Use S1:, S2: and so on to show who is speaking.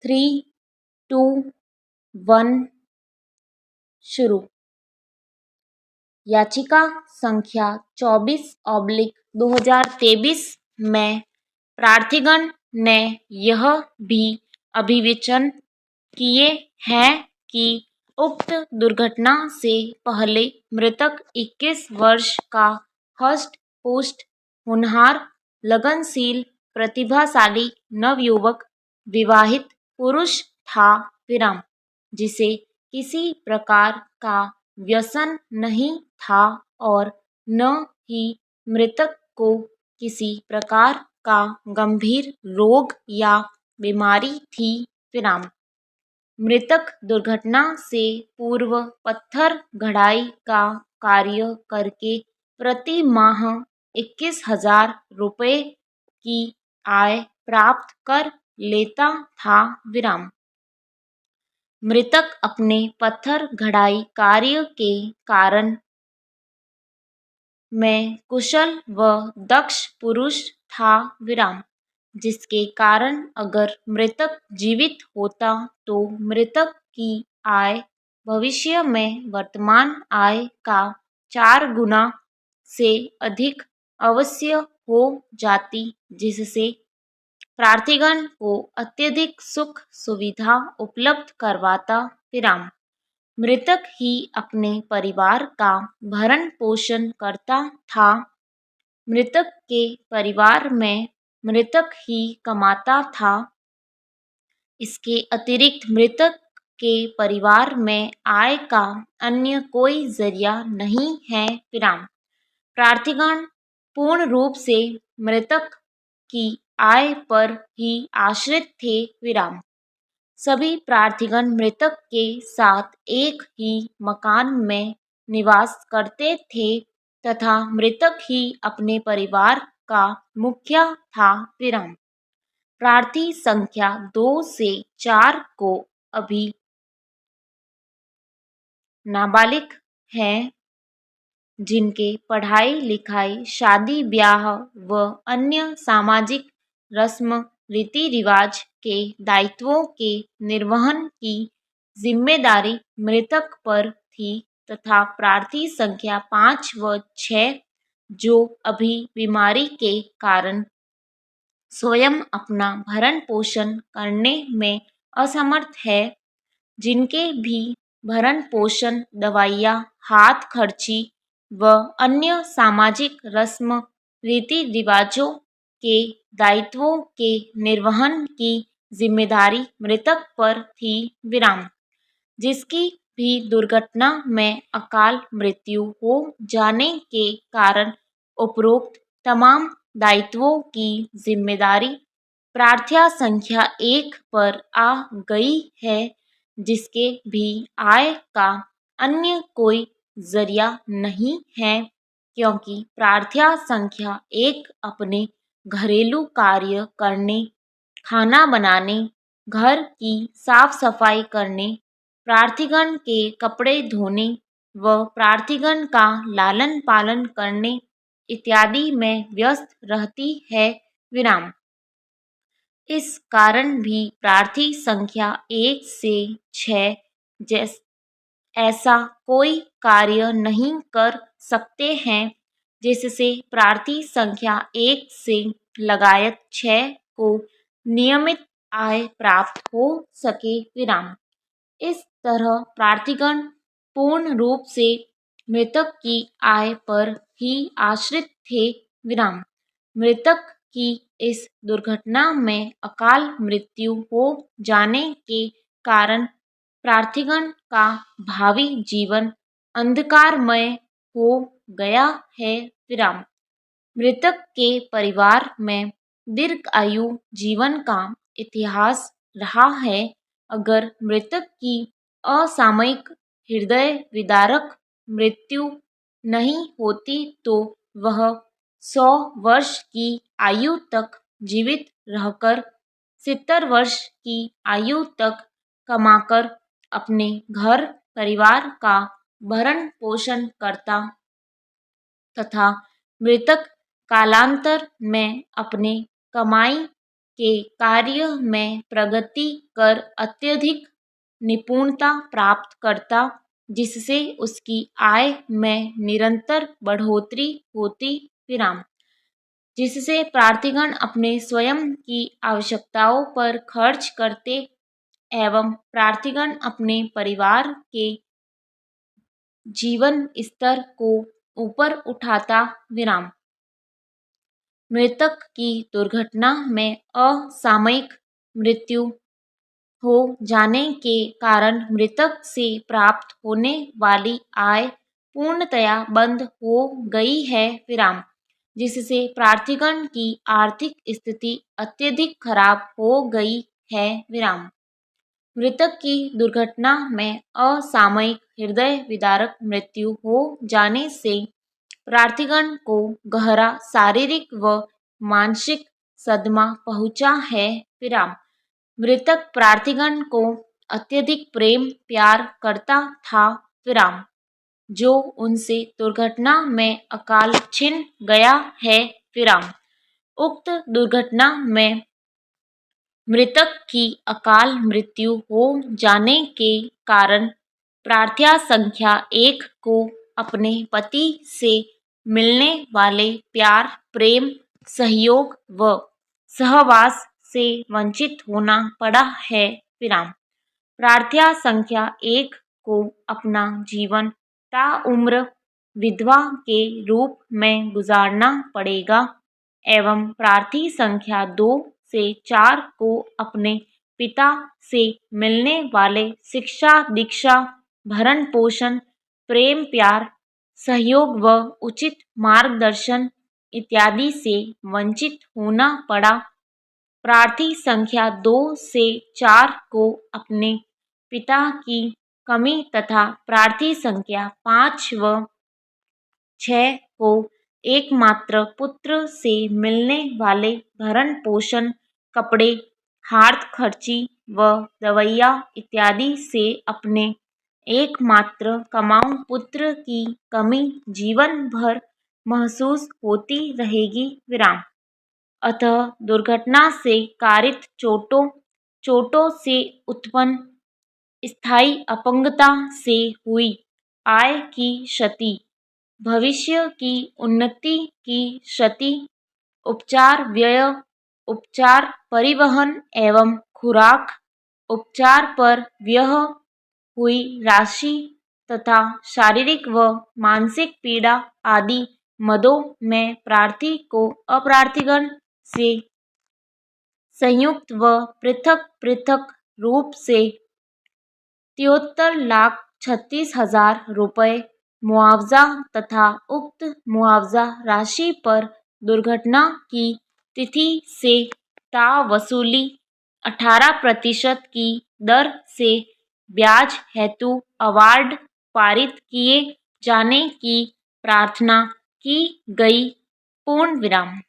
S1: 3, 2, 1 शुरू। याचिका संख्या 24/2023 में प्रार्थीगण ने यह भी अभिविचन किए हैं कि उक्त दुर्घटना से पहले मृतक 21 वर्ष का हष्ट पुष्ट होनहार लगनशील प्रतिभाशाली नवयुवक विवाहित पुरुष था विराम, जिसे किसी प्रकार का व्यसन नहीं था और न ही मृतक को किसी प्रकार का गंभीर रोग या बीमारी थी विराम। मृतक दुर्घटना से पूर्व पत्थर घड़ाई का कार्य करके प्रति माह 21,000 रुपये की आय प्राप्त कर लेता था विराम। मृतक अपने पत्थर घड़ाई कार्य के कारण में कुशल व दक्ष पुरुष था विराम, जिसके कारण अगर मृतक जीवित होता तो मृतक की आय भविष्य में वर्तमान आय का 4 गुना से अधिक अवश्य हो जाती, जिससे प्रार्थीगण को अत्यधिक सुख सुविधा उपलब्ध करवाता विराम। मृतक ही अपने परिवार का भरण पोषण करता था। मृतक के परिवार में मृतक ही कमाता था। इसके अतिरिक्त मृतक के परिवार में आय का अन्य कोई जरिया नहीं है विराम। प्रार्थीगण पूर्ण रूप से मृतक की आय पर ही आश्रित थे विराम। सभी प्रार्थीगण मृतक के साथ एक ही मकान में निवास करते थे तथा मृतक ही अपने परिवार का मुखिया था विराम। प्रार्थी संख्या 2 से 4 को अभी नाबालिग हैं, जिनके पढ़ाई लिखाई, शादी ब्याह व अन्य सामाजिक रस्म रीति रिवाज के दायित्वों के निर्वहन की जिम्मेदारी मृतक पर थी तथा प्रार्थी संख्या 5 व 6 जो अभी बीमारी के कारण स्वयं अपना भरण पोषण करने में असमर्थ है, जिनके भी भरण पोषण, दवाइयाँ, हाथ खर्ची व अन्य सामाजिक रस्म रीति रिवाजों के दायित्वों के निर्वहन की जिम्मेदारी मृतक पर थी विराम। जिसकी भी दुर्घटना में अकाल मृत्यु हो जाने के कारण उपरोक्त तमाम दायित्वों की जिम्मेदारी प्रार्थ्या संख्या 1 पर आ गई है, जिसके भी आय का अन्य कोई जरिया नहीं है, क्योंकि प्रार्थ्या संख्या 1 अपने घरेलू कार्य करने, खाना बनाने, घर की साफ सफाई करने, प्रार्थीगण के कपड़े धोने व प्रार्थीगण का लालन पालन करने इत्यादि में व्यस्त रहती है विराम। इस कारण भी प्रार्थी संख्या 1 से 6 ऐसा कोई कार्य नहीं कर सकते हैं जिससे प्रार्थी संख्या 1 से लगायत 6 को नियमित आय प्राप्त हो सके विराम। इस तरह प्रार्थीगण पूर्ण रूप से मृतक की आय पर ही आश्रित थे विराम। मृतक की इस दुर्घटना में अकाल मृत्यु हो जाने के कारण प्रार्थीगण का भावी जीवन अंधकारमय हो गया है विराम। मृतक के परिवार में दीर्घायु जीवन का इतिहास रहा है। अगर मृतक की असामयिक हृदय विदारक मृत्यु नहीं होती तो वह 100 वर्ष की आयु तक जीवित रहकर 70 वर्ष की आयु तक कमाकर अपने घर परिवार का भरण पोषण करता तथा मृतक कालांतर में अपने कमाई के कार्य में प्रगति कर अत्यधिक निपुणता प्राप्त करता, जिससे उसकी आय में निरंतर बढ़ोतरी होती। विराम। जिससे प्रार्थीगण अपने स्वयं की आवश्यकताओं पर खर्च करते एवं प्रार्थीगण अपने परिवार के जीवन स्तर को ऊपर उठाता। विराम। मृतक की दुर्घटना में असामयिक मृत्यु हो जाने के कारण मृतक से प्राप्त होने वाली आय पूर्णतया बंद हो गई है। विराम। जिससे प्रार्थीगण की आर्थिक स्थिति अत्यधिक खराब हो गई है। विराम। मृतक की दुर्घटना में असामयिक हृदय विदारक मृत्यु हो जाने से प्रार्थीगण को गहरा शारीरिक व मानसिक सदमा पहुंचा है। विराम। मृतक प्रार्थीगण को अत्यधिक प्रेम प्यार करता था। विराम। जो उनसे दुर्घटना में अकाल छिन गया है। विराम। उक्त दुर्घटना में मृतक की अकाल मृत्यु हो जाने के कारण प्रार्थना संख्या 1 को अपने पति से मिलने वाले प्यार प्रेम सहयोग व सहवास से वंचित होना पड़ा है। विराम। प्रार्थना संख्या 1 को अपना जीवन ताउम्र विधवा के रूप में गुजारना पड़ेगा एवं प्रार्थी संख्या 2 से 4 को अपने पिता से मिलने वाले शिक्षा दीक्षा भरण पोषण प्रेम प्यार सहयोग व उचित मार्गदर्शन इत्यादि से वंचित होना पड़ा। प्रार्थी संख्या 2 से 4 को अपने पिता की कमी तथा प्रार्थी संख्या 5 व 6 को एकमात्र पुत्र से मिलने वाले भरण पोषण कपड़े हाथ खर्ची व दवाइयाँ इत्यादि से अपने एकमात्र कमाऊ पुत्र की कमी जीवन भर महसूस होती रहेगी। विराम। अतः दुर्घटना से कारित चोटों से उत्पन्न स्थायी अपंगता से हुई आय की क्षति भविष्य की उन्नति की क्षति उपचार व्यय उपचार परिवहन एवं खुराक उपचार पर व्यय हुई राशि तथा शारीरिक व मानसिक पीड़ा आदि मदों में प्रार्थी को अप्रार्थीगण से संयुक्त व पृथक पृथक रूप से 73,36,000 रुपये मुआवजा तथा उक्त मुआवजा राशि पर दुर्घटना की तिथि से ता वसूली 18% की दर से ब्याज हेतु अवार्ड पारित किए जाने की प्रार्थना की गई। पूर्ण विराम।